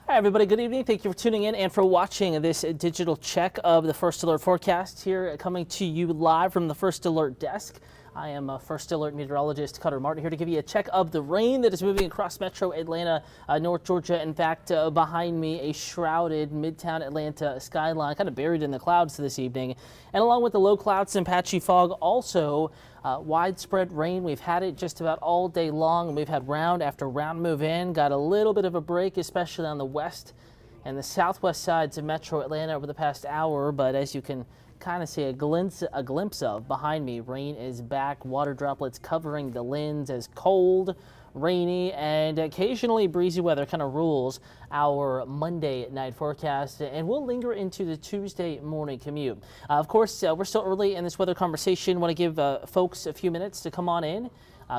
Hi, everybody. Good evening. Thank you for tuning in and for watching this digital check of the First Alert forecast here, coming to you live from the First Alert desk. I am First Alert Meteorologist Cutter Martin here to give you a check of the rain that is moving across metro Atlanta, North Georgia. In fact, behind me, a shrouded Midtown Atlanta skyline, kind of buried in the clouds this evening. And along with the low clouds and patchy fog, also widespread rain. We've had it just about all day long, and we've had round after round move in. Got a little bit of a break, especially on the west and the southwest sides of metro Atlanta over the past hour. But as you can kind of see a glimpse of behind me, rain is back. Water droplets covering the lens as cold, rainy, and occasionally breezy weather kind of rules our Monday night forecast, and will linger into the Tuesday morning commute. Of course, we're still early in this weather conversation. Want to give folks a few minutes to come on in,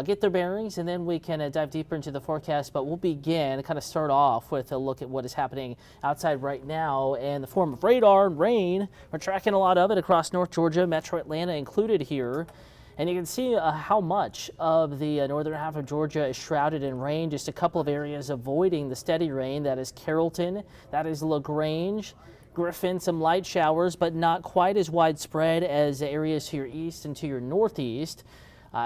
get their bearings, and then we can dive deeper into the forecast. But we'll begin, kind of start off with a look at what is happening outside right now in the form of radar and rain. We're tracking a lot of it across North Georgia, metro Atlanta included here. And you can see how much of the northern half of Georgia is shrouded in rain. Just a couple of areas avoiding the steady rain. That is Carrollton, that is LaGrange, Griffin, some light showers, but not quite as widespread as areas to your east and to your northeast.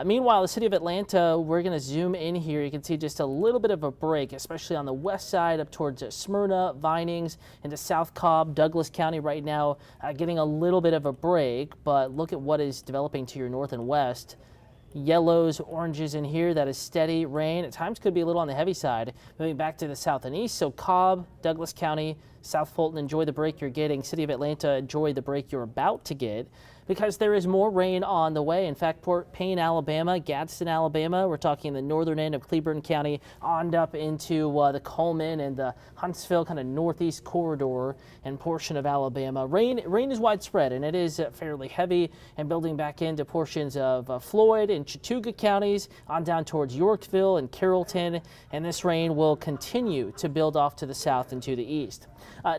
Meanwhile, the city of Atlanta, we're going to zoom in here. You can see just a little bit of a break, especially on the west side up towards Smyrna, Vinings, into South Cobb, Douglas County right now, getting a little bit of a break. But look at what is developing to your north and west. Yellows, oranges in here. That is steady rain. At times could be a little on the heavy side. Moving back to the south and east. So Cobb, Douglas County, South Fulton, enjoy the break you're getting. City of Atlanta, enjoy the break you're about to get, because there is more rain on the way. In fact, Port Payne, Alabama, Gadsden, Alabama, we're talking the northern end of Cleburne County on up into the Coleman and the Huntsville kind of northeast corridor and portion of Alabama. Rain is widespread, and it is fairly heavy and building back into portions of Floyd and Chattooga counties on down towards Yorkville and Carrollton, and this rain will continue to build off to the south and to the east.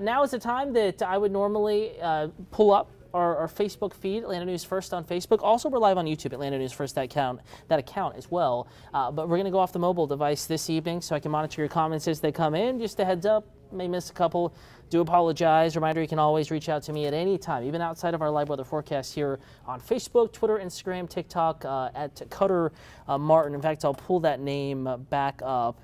Now is the time that I would normally pull up our Facebook feed, Atlanta News First on Facebook. Also, we're live on YouTube, Atlanta News First, that account as well. But we're going to go off the mobile device this evening so I can monitor your comments as they come in. Just a heads up, may miss a couple. Do apologize. Reminder, you can always reach out to me at any time, even outside of our live weather forecast here on Facebook, Twitter, Instagram, TikTok, at Cutter Martin. In fact, I'll pull that name back up.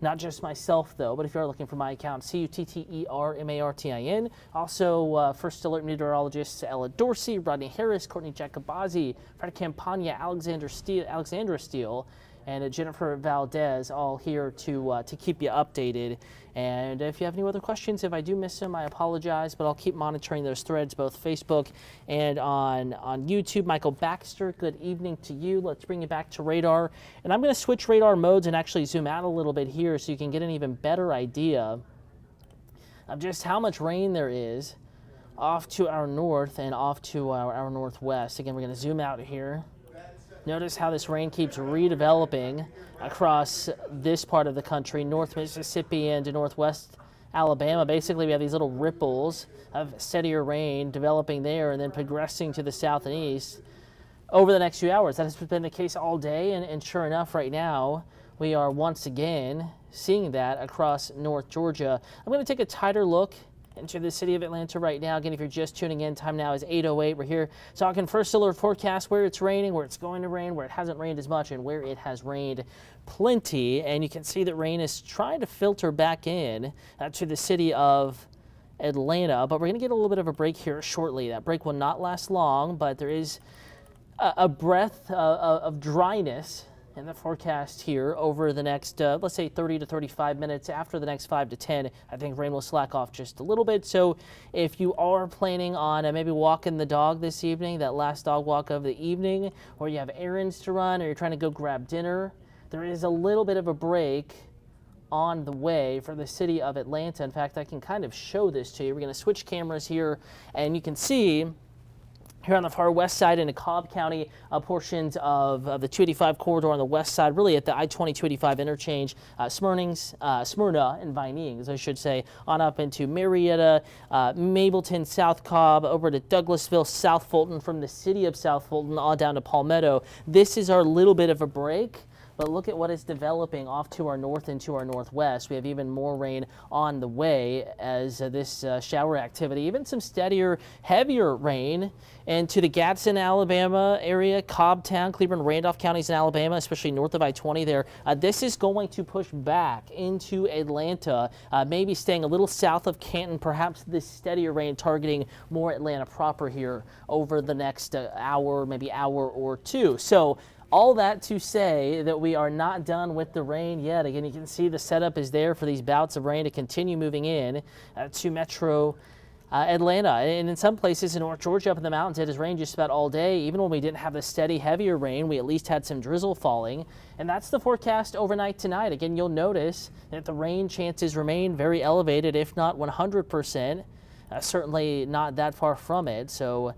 Not just myself, though, but if you are looking for my account, CUTTERMARTIN. Also, First Alert Meteorologists Ella Dorsey, Rodney Harris, Courtney Jacobazzi, Fred Campagna, Alexandra Steele, and Jennifer Valdez, all here to keep you updated. And if you have any other questions, if I do miss them, I apologize, but I'll keep monitoring those threads, both Facebook and on YouTube. Michael Baxter, good evening to you. Let's bring you back to radar. And I'm going to switch radar modes and actually zoom out a little bit here so you can get an even better idea of just how much rain there is off to our north and off to our northwest. Again, we're going to zoom out here. Notice how this rain keeps redeveloping across this part of the country, North Mississippi and to northwest Alabama. Basically, we have these little ripples of steadier rain developing there and then progressing to the south and east over the next few hours. That has been the case all day, and sure enough, right now, we are once again seeing that across North Georgia. I'm going to take a tighter look into the city of Atlanta right now. Again, if you're just tuning in, time now is 8:08. We're here talking First Alert forecast, where it's raining, where it's going to rain, where it hasn't rained as much, and where it has rained plenty. And you can see that rain is trying to filter back in to the city of Atlanta. But we're going to get a little bit of a break here shortly. That break will not last long, but there is a breath of dryness in the forecast here over the next, let's say 30 to 35 minutes. After the next 5 to 10, I think rain will slack off just a little bit. So if you are planning on maybe walking the dog this evening, that last dog walk of the evening, or you have errands to run, or you're trying to go grab dinner, there is a little bit of a break on the way for the city of Atlanta. In fact, I can kind of show this to you. We're going to switch cameras here, and you can see here on the far west side into Cobb County, portions of the 285 corridor on the west side, really at the I-20-285 interchange, Smyrna and Vinings, I should say, on up into Marietta, Mableton, South Cobb, over to Douglasville, South Fulton, from the city of South Fulton on down to Palmetto. This is our little bit of a break but look at what is developing off to our north and to our northwest. We have even more rain on the way as this shower activity, even some steadier, heavier rain into the Gadsden, Alabama area, Cobbtown, Cleveland, Randolph counties in Alabama, especially north of I-20 there. This is going to push back into Atlanta, maybe staying a little south of Canton, perhaps this steadier rain targeting more Atlanta proper here over the next hour, maybe hour or two. So all that to say that we are not done with the rain yet. Again, you can see the setup is there for these bouts of rain to continue moving in to metro Atlanta. And in some places in North Georgia up in the mountains, it has rained just about all day. Even when we didn't have the steady, heavier rain, we at least had some drizzle falling. And that's the forecast overnight tonight. Again, you'll notice that the rain chances remain very elevated, if not 100%. Certainly not that far from it. So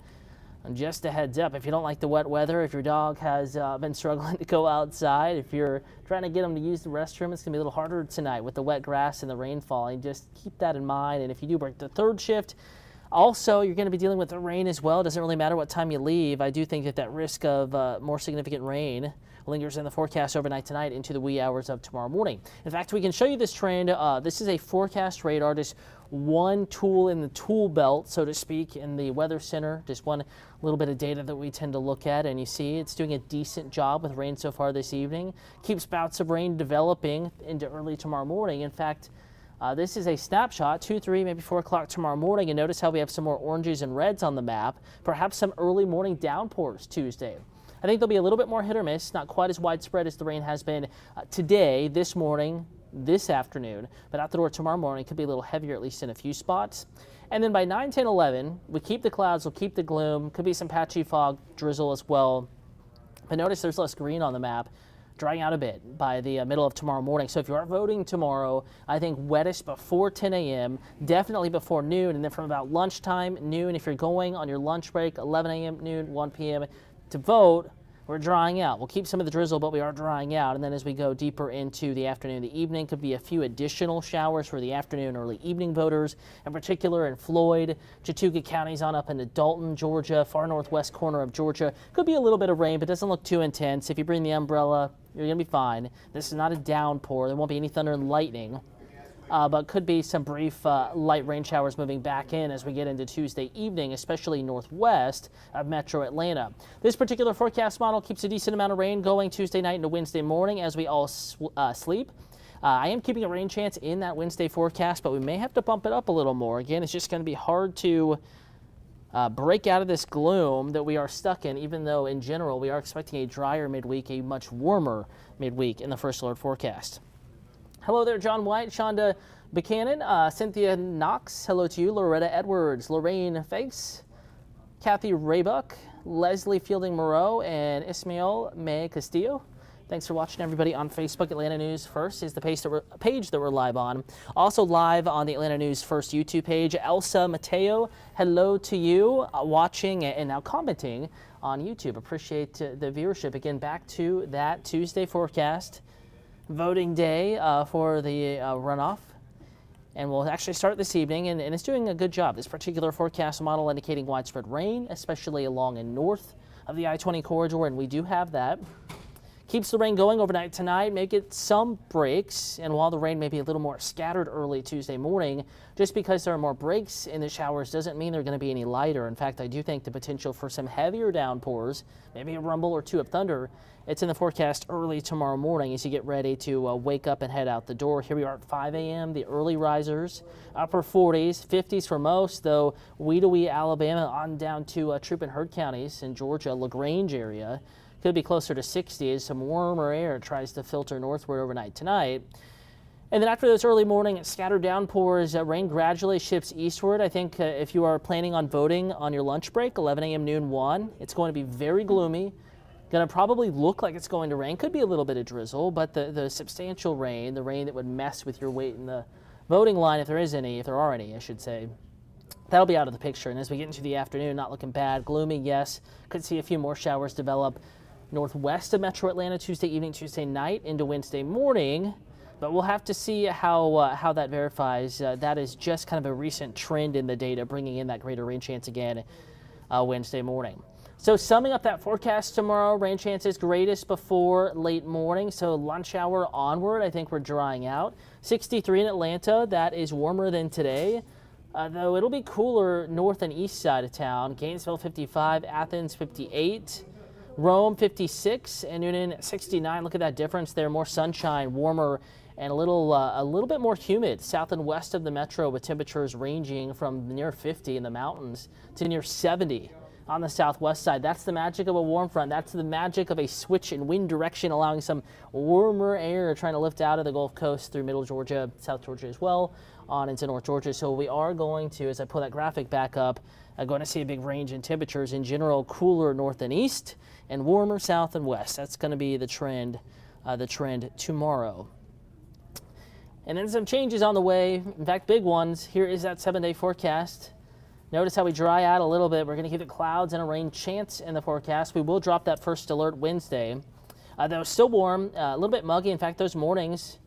just a heads up, if you don't like the wet weather, if your dog has been struggling to go outside, if you're trying to get them to use the restroom, it's going to be a little harder tonight with the wet grass and the rain falling. Just keep that in mind. And if you do break the third shift, also, you're going to be dealing with the rain as well. It doesn't really matter what time you leave. I do think that that risk of more significant rain lingers in the forecast overnight tonight into the wee hours of tomorrow morning. In fact, we can show you this trend. This is a forecast radar, just one tool in the tool belt, so to speak, in the Weather Center. Just one little bit of data that we tend to look at, and you see it's doing a decent job with rain so far this evening. Keeps bouts of rain developing into early tomorrow morning. In fact, this is a snapshot, 2, 3, maybe 4 o'clock tomorrow morning, and notice how we have some more oranges and reds on the map, perhaps some early morning downpours Tuesday. I think they'll be a little bit more hit or miss, not quite as widespread as the rain has been today, this morning, this afternoon, but out the door tomorrow morning could be a little heavier, at least in a few spots. And then by 9, 10, 11, we keep the clouds, we'll keep the gloom, could be some patchy fog, drizzle as well. But notice there's less green on the map, drying out a bit by the middle of tomorrow morning. So if you are voting tomorrow, I think wettest before 10 a.m., definitely before noon, and then from about lunchtime, noon, if you're going on your lunch break, 11 a.m., noon, 1 p.m. to vote, we're drying out. We'll keep some of the drizzle, but we are drying out. And then as we go deeper into the afternoon, the evening, could be a few additional showers for the afternoon, early evening voters, in particular in Floyd, Chattooga counties on up into Dalton, Georgia, far northwest corner of Georgia. Could be a little bit of rain, but doesn't look too intense. If you bring the umbrella, you're going to be fine. This is not a downpour. There won't be any thunder and lightning. But could be some brief light rain showers moving back in as we get into Tuesday evening, especially northwest of metro Atlanta. This particular forecast model keeps a decent amount of rain going Tuesday night into Wednesday morning as we all sleep. I am keeping a rain chance in that Wednesday forecast, but we may have to bump it up a little more. Again, it's just going to be hard to break out of this gloom that we are stuck in, even though in general we are expecting a drier midweek, a much warmer midweek in the First Alert forecast. Hello there, John White, Shonda Buchanan, Cynthia Knox, hello to you, Loretta Edwards, Lorraine Face, Kathy Raybuck, Leslie Fielding Moreau, and Ismael May Castillo. Thanks for watching, everybody, on Facebook. Atlanta News First is the page that we're live on. Also live on the Atlanta News First YouTube page. Elsa Mateo, hello to you, watching and now commenting on YouTube. Appreciate the viewership. Again, back to that Tuesday forecast. Voting day for the runoff, and we'll actually start this evening, and it's doing a good job. This particular forecast model indicating widespread rain, especially along and north of the I-20 corridor, and we do have that. Keeps the rain going overnight tonight, may get some breaks, and while the rain may be a little more scattered early Tuesday morning, just because there are more breaks in the showers doesn't mean they're going to be any lighter. In fact, I do think the potential for some heavier downpours, maybe a rumble or two of thunder, it's in the forecast early tomorrow morning as you get ready to wake up and head out the door. Here we are at 5 a.m., the early risers, upper 40s, 50s for most, though Wedowee, Alabama, on down to Troup and Heard counties in Georgia, LaGrange area. Could be closer to 60 as some warmer air tries to filter northward overnight tonight. And then after those early morning scattered downpours, rain gradually shifts eastward. I think if you are planning on voting on your lunch break, 11 a.m., noon, 1, it's going to be very gloomy. Going to probably look like it's going to rain. Could be a little bit of drizzle, but the substantial rain, the rain that would mess with your weight in the voting line, if there are any, I should say, that'll be out of the picture. And as we get into the afternoon, not looking bad. Gloomy, yes. Could see a few more showers develop northwest of metro Atlanta Tuesday evening, Tuesday night into Wednesday morning. But we'll have to see how that verifies. That is just kind of a recent trend in the data, bringing in that greater rain chance again Wednesday morning. So summing up that forecast tomorrow, rain chances greatest before late morning. So lunch hour onward, I think we're drying out. 63 in Atlanta, that is warmer than today. Though it'll be cooler north and east side of town. Gainesville 55, Athens 58, Rome 56, and Noonan 69. Look at that difference there. More sunshine, warmer, and a little bit more humid south and west of the metro, with temperatures ranging from near 50 in the mountains to near 70 on the southwest side. That's the magic of a warm front. That's the magic of a switch in wind direction, allowing some warmer air trying to lift out of the Gulf Coast through middle Georgia, South Georgia as well, on into North Georgia. So we are going to, as I pull that graphic back up, going to see a big range in temperatures. In general, cooler north and east and warmer south and west. That's going to be the trend tomorrow. And then some changes on the way. In fact, big ones. Here is that 7-day forecast. Notice how we dry out a little bit. We're going to keep the clouds and a rain chance in the forecast. We will drop that first alert Wednesday. Though still warm, a little bit muggy. In fact, those mornings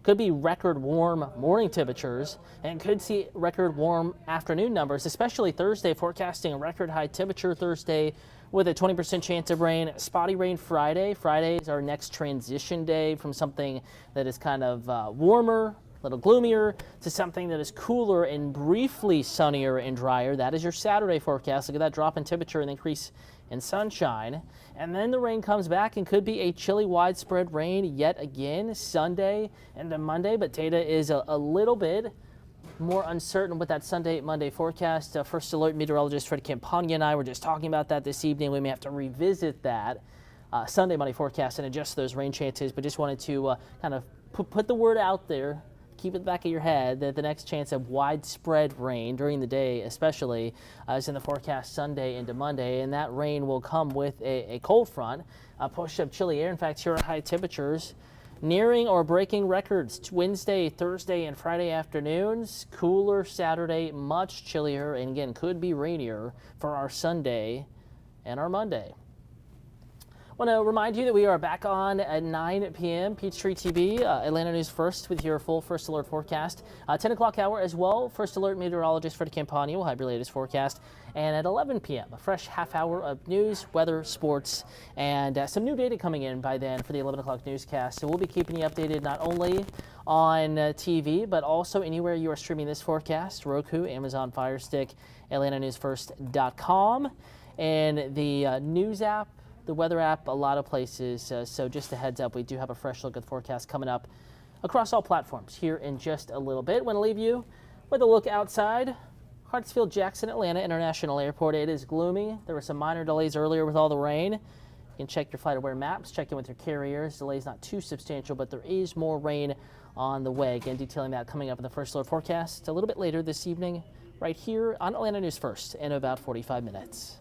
could be record warm morning temperatures, and could see record warm afternoon numbers, especially Thursday, forecasting a record high temperature Thursday with a 20% chance of rain. Spotty rain Friday. Friday is our next transition day from something that is kind of warmer, a little gloomier, to something that is cooler and briefly sunnier and drier. That is your Saturday forecast. Look at that drop in temperature and increase in sunshine. And then the rain comes back and could be a chilly widespread rain yet again Sunday into Monday, but data is a little bit more uncertain with that Sunday, Monday forecast. First Alert Meteorologist Fred Campagna and I were just talking about that this evening. We may have to revisit that Sunday, Monday forecast and adjust those rain chances, but just wanted to kind of put the word out there. Keep it in the back of your head that the next chance of widespread rain during the day, especially, is in the forecast Sunday into Monday, and that rain will come with a cold front, a push of chilly air. In fact, here are high temperatures nearing or breaking records Wednesday, Thursday, and Friday afternoons. Cooler Saturday, much chillier, and again, could be rainier for our Sunday and our Monday. I want to remind you that we are back on at 9 p.m. Peachtree TV, Atlanta News First, with your full First Alert forecast. 10 o'clock hour as well, First Alert Meteorologist Fred Campagna will have your latest forecast. And at 11 p.m., a fresh half hour of news, weather, sports, and some new data coming in by then for the 11 o'clock newscast. So we'll be keeping you updated not only on TV, but also anywhere you are streaming this forecast: Roku, Amazon Fire Stick, AtlantaNewsFirst.com, and the news app, the weather app, a lot of places. So just a heads up, we do have a fresh look at the forecast coming up across all platforms here in just a little bit. Want to leave you with a look outside Hartsfield-Jackson Atlanta International Airport. It is gloomy. There were some minor delays earlier with all the rain. You can check your FlightAware maps, check in with your carriers. Delays not too substantial, but there is more rain on the way. Again, detailing that coming up in the First Alert forecast a little bit later this evening, right here on Atlanta News First in about 45 minutes.